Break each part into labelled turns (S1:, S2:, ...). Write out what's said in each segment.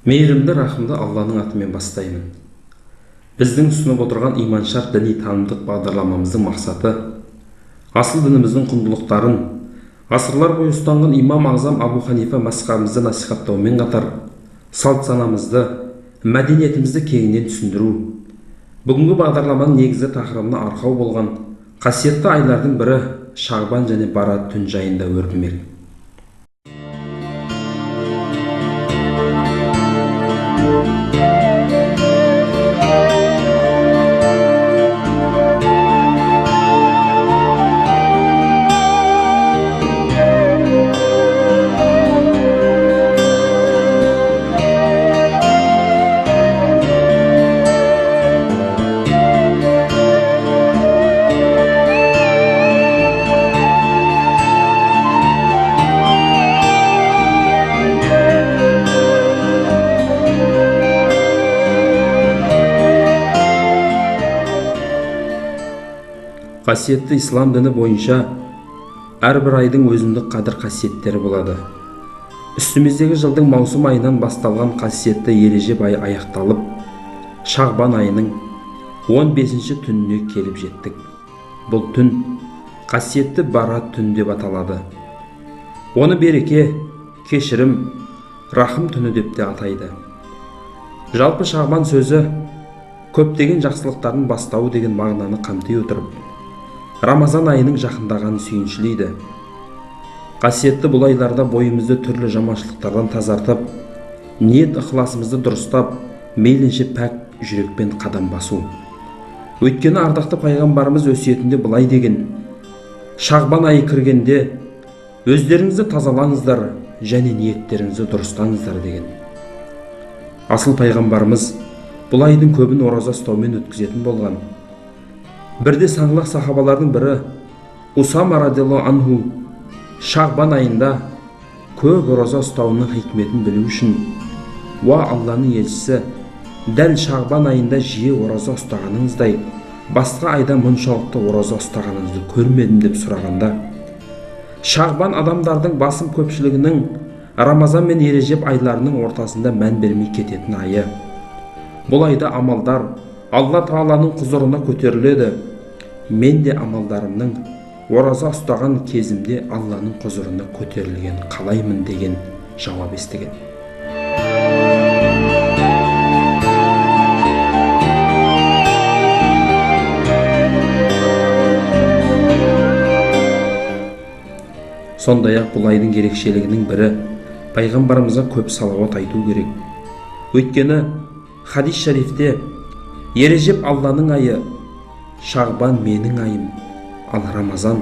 S1: Мейірімді рахымды Алланың атымен бастаймын. Біздің ұсынып отырған иманшар діни танымдық бағдарламамыздың мақсаты асыл дініміздің құндылықтарын ғасырлар бойы ұстанған имам Азам Абу Ханифа мазхабымызды насихаттаумен қатар салт санамызды, мәдениетімізді кеңінен түсіндіру. Бүгінгі бағдарламаның негізгі тақырыбына арқау болған қасиетті айлардың бірі Шағбан және Барат түн жайында өрбімек. Қасиетті ислам діні бойынша әрбір айдың өзіндік қадір қасиеттері болады. Үстіміздегі жылдың маусым айынан басталған қасиетті Ережеп айы аяқталып, Шағбан айының 15-ші түніне келіп жеттік. Бұл түн қасиетті Барат түні деп аталады. Оны береке, кешірім, рахым түні деп те атайды. Жалпы Шағбан сөзі көптеген жақсылықтардың бастауы деген мағынаны қамти отырып, Рамазан айының жақындағанын сүйіншілейді. Қасиетті бұл айларда бойымызды түрлі жаманшылықтардан тазартып, ниет ықыласымызды дұрыстап, мейлінше пәк жүрекпен қадам басу. Өйткені ардақты пайғамбарымыз өсиетінде былай деген: Шағбан айы кіргенде өздеріңізді тазалаңыздар және ниеттеріңізді дұрыстаңыздар деген. Асыл пайғамбарымыз бұл айдың көбін ораза ұстаумен өткізетін болған. Бірде саңлақ сахабалардың бірі Усама радиаллаху анху Шағбан айында көп ораза ұстауының хикметін білу үшін: "Уа Алланың елшісі, дәл Шағбан айында жиі ораза ұстағаныңыздай басқа айда мұншалықты ораза ұстағаныңызды көрмедім" деп сұрағанда, Шағбан адамдардың басым көпшілігінің Рамазан мен Ережеп айларының ортасында мән бермей кететін айы. Бұл айда амалдар Алла Тағаланың құзырына көтеріледі. Мен де амалдарымның ораза ұстаған кезімде Алланың құзырына көтерілген қалаймын деген жауап естіген. Сондай-ақ бұл айдың ерекшелігінің бірі пайғамбарымызға көп салауат айту керек. Өйткені хадис шарифте Ережеп Алланың айы, Шағбан менің айым, ал Рамазан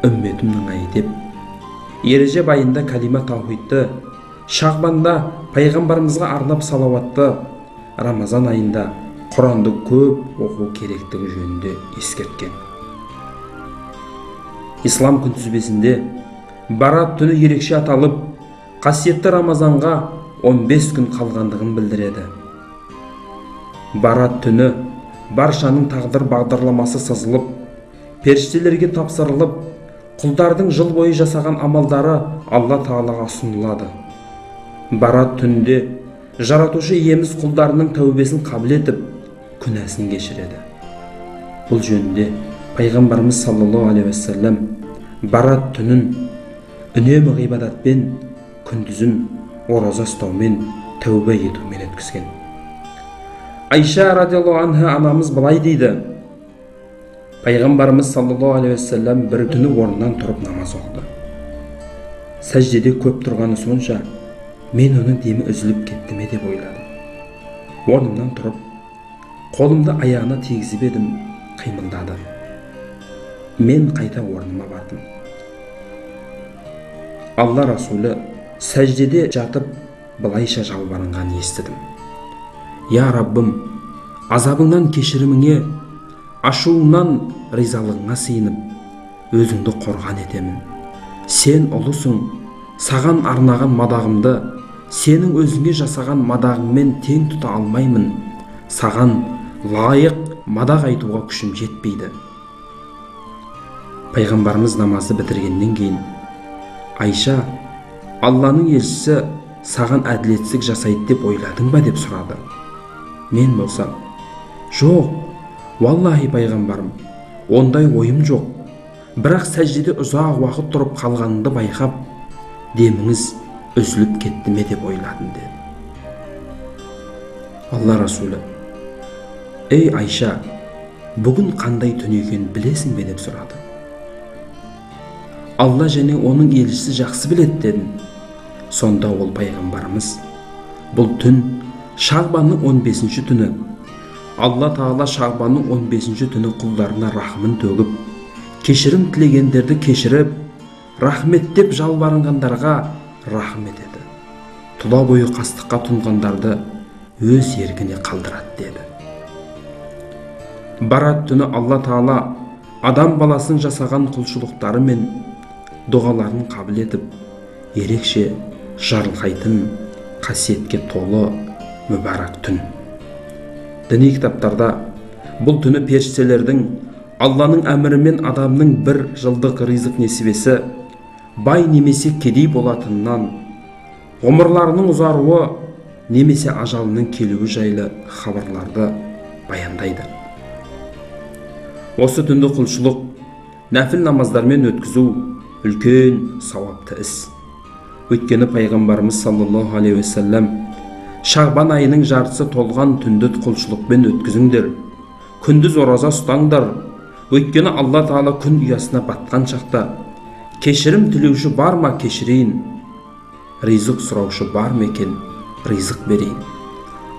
S1: үмметімнің айы деп, Ережеп айында калима таухидты, Шағбанда пайғамбарымызға арнап салауатты, Рамазан айында Құранды көп оқу керектігі жөнінде ескерткен. Ислам күнтізбесінде Барат түні ерекше аталып, қасиетті Рамазанға 15 күн қалғандығын білдіреді. Барат түні баршаның тағдыр бағдарламасы сызылып, періштелерге тапсырылып, құлдардың жыл бойы жасаған амалдары Алла Тағалаға ұсынылады. Барат түнінде жаратушы иеміз құлдарының тәубесін қабыл етіп, күнәсін кешіреді. Бұл жөнінде пайғамбарымыз саллаллаху алейхи уассалам Барат түнін үнемі ғибадатпен, күндізін ораза ұстаумен, тәубе етумен өткізген. Айша радиаллаху анха анамыз былай дейді: пайғамбарымыз саллаллаху алейхи уассалам бір түні орнынан тұрып намаз оқыды. Сәждеде көп тұрғаны сонша, мен оның демі үзіліп кетті ме деп ойладым. Орнымнан тұрып, қолымды аяғына тигізіп едім, қимылдады. Мен қайта орныма бардым. Алла Расулы сәждеде жатып былайша жалбарынғанын естідім: "Я Раббым, азабыңнан кешіріміңе, ашуыңнан ризалығыңа сыйынып, өзіңді қорған етемін. Сен ұлысың, саған арнаған мадағымды сенің өзіңе жасаған мадағыңмен тең тұта алмаймын. Саған лайық мадақ айтуға күшім жетпейді." Пайғамбарымыз намазды бітіргеннен кейін Айша Алланың елшісі саған әділетсіздік жасайды деп ойладың ба деп сұрады. Мен болсам, жоқ, валлахи пайғамбарым, ондай ойым жоқ. Бірақ сәждеде ұзақ уақыт тұрып қалғаныңды байқап, деміңіз үзіліп кетті ме деп ойладым деді. Алла Расулы, ей Айша, бүгін қандай түн екенін білесің бе деп сұрады. Алла және оның елшісі жақсы біледі дедім. Сонда ол пайғамбарымыз, бұл түн Шағбанның 15-ші түні. Алла Тағала Шағбанның 15-ші түні құлдарына рахмын төгіп, кешірім тілегендерді кешіріп, рахмет деп жалбарынғандарға рахмет етеді. Тұла бойы қастыққа тұнғандарды өз еркіне қалдырады деді. Барат түні Алла Тағала адам баласын жасаған құлшылықтары мен дұғаларын қабыл етіп, ерекше жарылқайтын қасиетке толы мүбәрак түн. Діни кітаптарда бұл түні періштелердің Алланың әмірімен адамның бір жылдық ризық несібесі бай немесе кедей болатынынан, ғұмырларының ұзаруы немесе ажалының келуі жайлы хабарларды баяндайды. Осы түнді құлшылық, нәпіл намаздармен өткізу үлкен сауапты іс. Өйткені пайғамбарымыз саллаллаху алейхи уассалам Шағбан айының жартысы толған түнді құлшылықпен өткізіңдер, күндіз ораза ұстаңдар. Өйткені Алла Тағала күн ұясына батқан шақта кешірім тілеуші бар ма кешірейін, ризық сұраушы бар ма екен ризық берейін,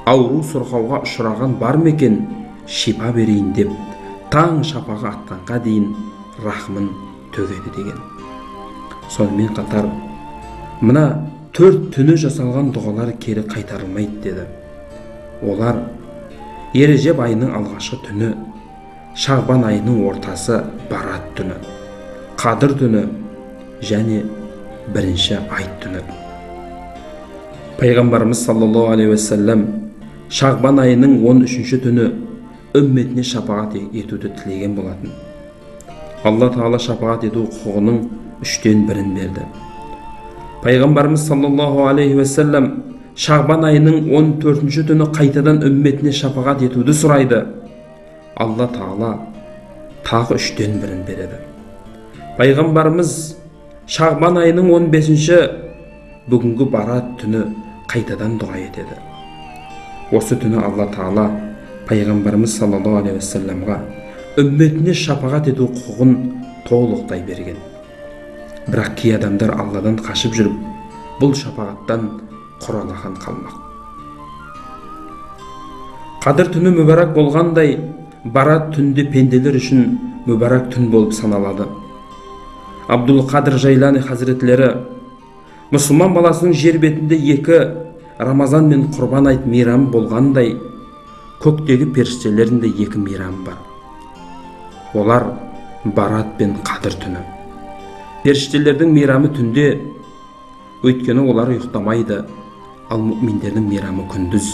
S1: ауру сырқауға ұшыраған бар ма екен шипа берейін деп таң шапағы атқанға дейін рахмын төгеді деген. Сонымен қатар мына 4 түні жасалған дұғалар кері қайтарылмайды деді. Олар Ережеп айының алғашқы түні, Шағбан айының ортасы Барат түні, Қадыр түні және 1-ші айт түні. Пайғамбарымыз саллаллаху алейхи уассалам Шағбан айының 13-ші түні үмметіне шапағат етуді тілеген болатын. Алла Тағала шапағат ету құқығының 3-тен 1-ін берді. Пайғамбарымыз саллаллаху алейхи уассалам Шағбан айының 14-ші түні қайтадан үмметіне шапағат етуді сұрайды. Алла Тағала тағы 3-тен 1-ін береді. Пайғамбарымыз Шағбан айының 15-ші бүгінгі Барат түні қайтадан дұға етеді. Осы түні Алла Тағала пайғамбарымыз саллаллаху алейхи уассаламға үмметіне шапағат ету құқығын толықтай берген. Бірақ кей адамдар Алладан қашып жүріп, бұл шапағаттан құралақан қалмақ. Қадір түні мүбәрак болғандай, Барат түнде пенделер үшін мүбәрак түн болып саналады. Абдул Қадыр Жайлани хазіретлері мұсылман баласының жер бетінде 2 Рамазан мен Құрбан айт мейрамы болғандай, көктегі періштелерінде 2 мейрам бар. Олар Барат пен Қадір түні. Періштелердің мейрамы түнде, өйткені олар ұйықтамайды, ал мүминдердің мейрамы күндіз,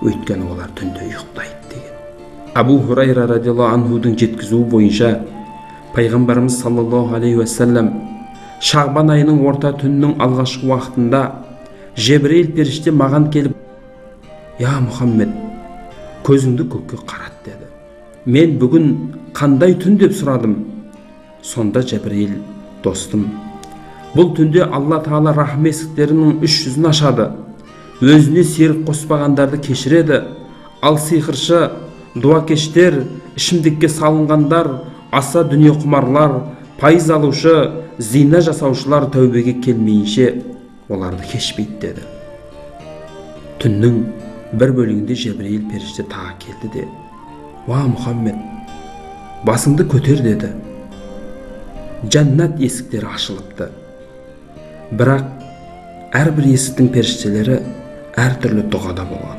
S1: өйткені олар түнде ұйықтайды деген. Абу Хурайра радиаллаху анхудың жеткізуі бойынша, пайғамбарымыз саллаллаху алейхи уассалам Шағбан айының орта түнінің алғашқы уақытында Жебірейіл періште маған келіп, «Я Мұхаммед, көзіңді көкке қарат» деді. Мен бүгін қандай түн деп сұрадым. Сонда Жебірейіл: «Достым, бұл түнде Алла Тағала рахым есіктерінің 300-ін ашады, өзіне серік қоспағандарды кешіреді, ал сиқыршы, дуакештер, ішімдікке салынғандар, аса дүние құмарлар, пайыз алушы, зина жасаушылар тәубеге келмейінше оларды кешпейді» деді. Түннің бір бөлігінде Жебірейіл періште тағы келді де: «Уа Мұхаммед, басыңды көтер» деді. Жәннат есіктері ашылыпты. Бірақ әрбір есіктің періштелері әртүрлі дұғада болған.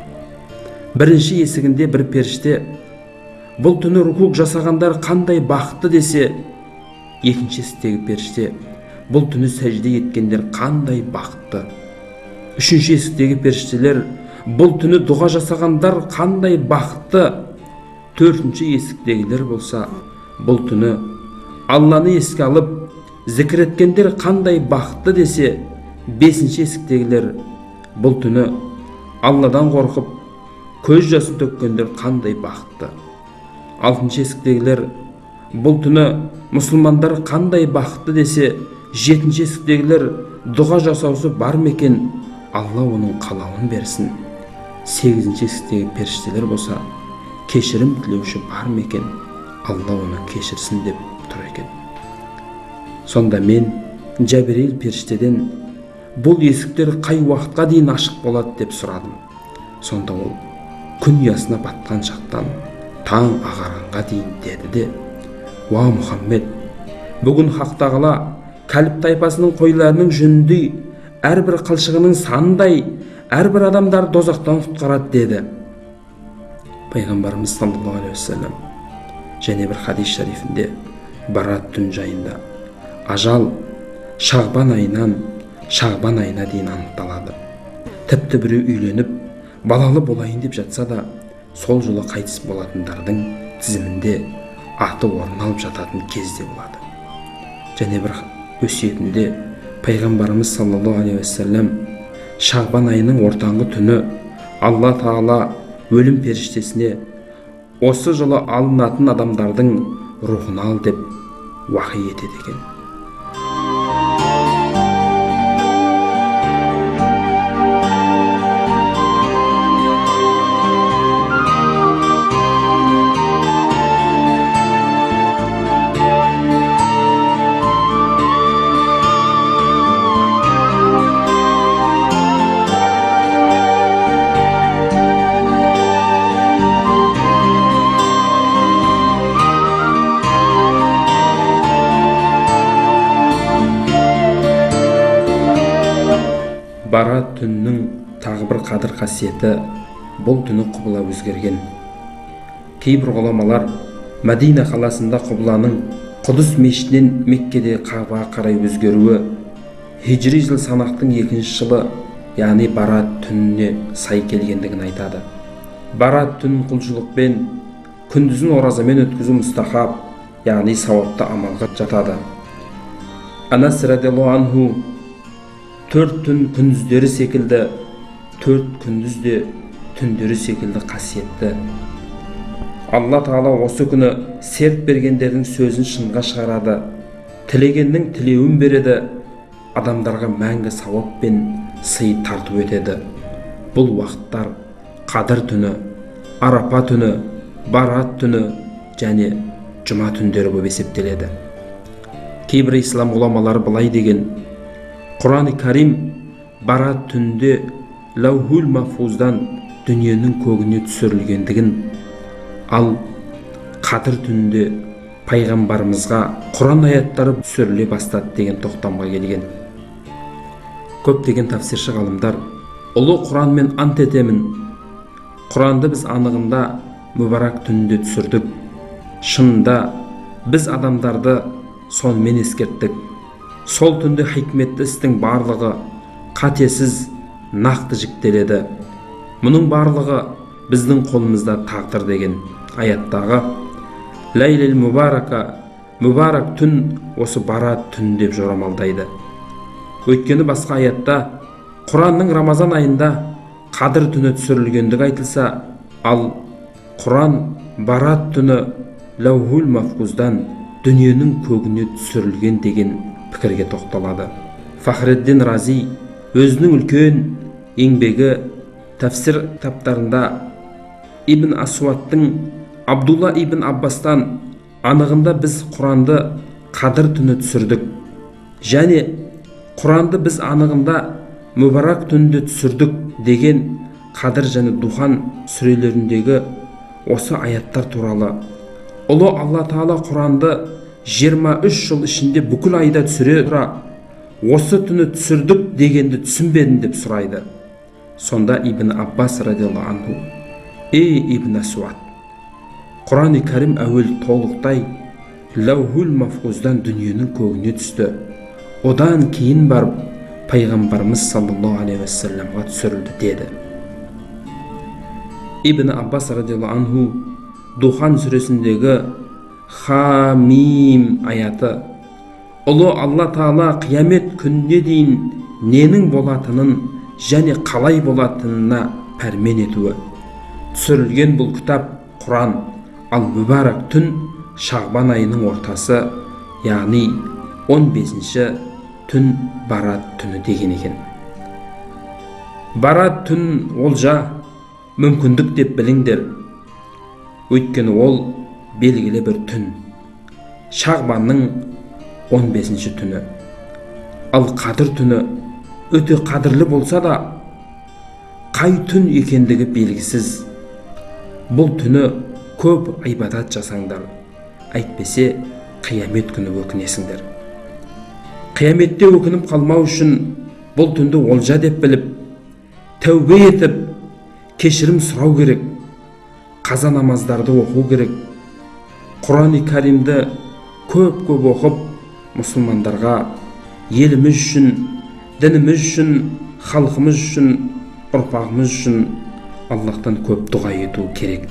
S1: Бірінші есігінде бір періште бұл түні рукук жасағандар қандай бақытты десе, екінші есіктегі періште бұл түні сәжде еткендер қандай бақытты. Үшінші есіктегі періштелер бұл түні дұға жасағандар қандай бақытты. Төртінші есіктегілер болса бұл түні Алланы еске алып зікір еткендер қандай бақытты десе, бесінші есіктегілер бұл түні Алладан қорқып көз жасын төккендер қандай бақытты. Алтыншы есіктегілер, бұл түні мұсылмандар қандай бақытты десе, жетінші есіктегілер дұға жасаусы бар ма екен, Алла оның қалауын берсін. Сегізінші есіктегі періштелер болса, кешірім тілеуші бар ма екен, Алла оны кешірсін деп тұр екен. Сонда мен Жәбірейіл періштеден бұл есіктер қай уақытқа дейін ашық болады деп сұрадым. Сонда ол күн ұясына батқан шақтан таң ағаранға дейін деді де, уа Мұхаммед, бүгін Хақ Тағала Кәліп тайпасының қойларының жүніндей, әрбір қылшығының сандай, әрбір адамдар дозақтан құтқарады деді. Пайғамбарымыз саллаллаху алейхи уассалам және бір хадис шарифінде Барат түн жайында, ажал Шағбан айына дейін анықталады. Тіпті біреу үйленіп, балалы болайын деп жатса да, сол жылы қайтыс болатындардың тізімінде аты орын алып жататын кезде болады. Және бір өсиетінде Пайғамбарымыз саллаллаху алейхи уассалам Шағбан айының ортаңғы түні Алла Тағала өлім періштесіне осы жылы алынатын адамдардың рухын ал деп уахи етеді екен. Барат түннің тағы бір қадір қасиеті, бұл түні құбыла өзгерген. Кейбір ғұламалар Мәдина қаласында құбыланың Құдыс мешітінен Меккеде Қабаға қарай өзгеруі хижри жыл санақтың 2-ші жылы, яғни Барат түніне сай келгендігін айтады. Барат түнін құлшылықпен, күндізін оразамен өткізу мұстахаб, яғни сауапты амалға жатады. Анас радиаллаху анху 4 түн күндіздері секілді, 4 күндіз де түндері секілді қасиетті. Алла Тағала осы күні серт бергендердің сөзін шынға шығарады, тілегеннің тілеуін береді, адамдарға мәңгі сауап пен сый тарту етеді. Бұл уақыттар Қадір түні, Арапа түні, Барат түні және Жұма түндері болып есептеледі. Кейбір ислам ғұламалары былай деген: Құран-ы Карим Барат түнде Лаухул Махфуздан дүниенің көгіне түсірілгендігін, ал Қадір түнде пайғамбарымызға Құран аяттары түсіріле бастады деген тоқтамға келген. Көптеген тафсирші ғалымдар ұлы Құранмен ант етемін, Құранды біз анығында мүбарак түнде түсірдік, шынында біз адамдарды сонымен ескерттік. Сол түнде хикметті істің барлығы қатесіз, нақты жіктеледі. Мұның барлығы біздің қолымызда тағдыр деген аяттағы Ләйлел Мубарака, мүбарак түн осы Барат түн деп жорамалдайды. Өйткені басқа аятта Құранның Рамазан айында Қадір түні түсірілгендігі айтылса, ал Құран Барат түні Лаухул Махфуздан дүниенің көгіне түсірілген деген пікірге тоқталады. Фахреддин Рази өзінің үлкен еңбегі тәфсір кітаптарында Ибн Асуадтың Абдулла ибн Аббастан анығында біз Құранды Қадір түні түсірдік, және Құранды біз анығында мүбарак түнде түсірдік деген Қадір және Духан сүрелеріндегі осы аяттар туралы ұлы Алла Тағала Құранды 23 жыл ішінде бүкіл айда түсіре тұра, осы түні түсірдік дегенді түсінбедім деп сұрайды. Сонда Ибн Аббас радиаллаху анху: ей Ибн Асуад, Құран-ы Кәрім әуел толықтай Лаухул Махфуздан дүниенің көгіне түсті, одан кейін барып пайғамбарымыз саллаллаху алейхи уассаламға түсірілді деді. Ибн Аббас радиаллаху анху Духан сүресіндегі Хамим аяты ұлы Алла Тағала қиямет күніне дейін ненің болатынын және қалай болатынына пәрмен етуі. Түсірілген бұл кітап Құран, ал мүбарак түн Шағбан айының ортасы, яғни 15-ші түн Барат түні деген екен. Барат түн олжа, мүмкіндік деп біліңдер. Өйткені ол белгілі бір түн. Шағбанның 15-ші түні. Ал қадір түні өте қадірлі болса да, қай түн екендігі белгісіз. Бұл түні көп айбадат жасаңдар, әйтпесе қиямет күні өкінесіңдер. Қияметте өкініп қалмау үшін бұл түнді олжа деп біліп, тәубе етіп, кешірім сұрау керек. Қаза намаздарды оқу керек. Құран-ы Кәрімді көп оқып, мұсылмандарға, еліміз үшін, дініміз үшін, халқымыз үшін, ұрпағымыз үшін Аллахтан көп дұға ету керек.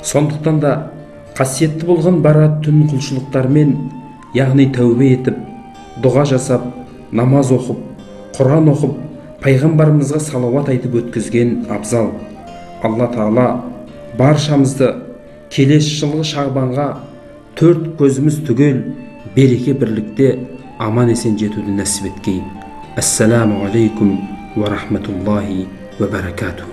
S1: Сондықтан да қасиетті болған Барат түн құлшылықтармен, яғни тәубе етіп, дұға жасап, намаз оқып, Құран оқып, пайғамбарымызға салауат айтып өткізген абзал. Алла Тағала баршамызды келесі жылғы Шағбанға 4 көзіміз түгел береке бірлікте аман есен жетуді нәсіп еткей. Ассаламу алейкум ва рахматуллахи ва баракатух.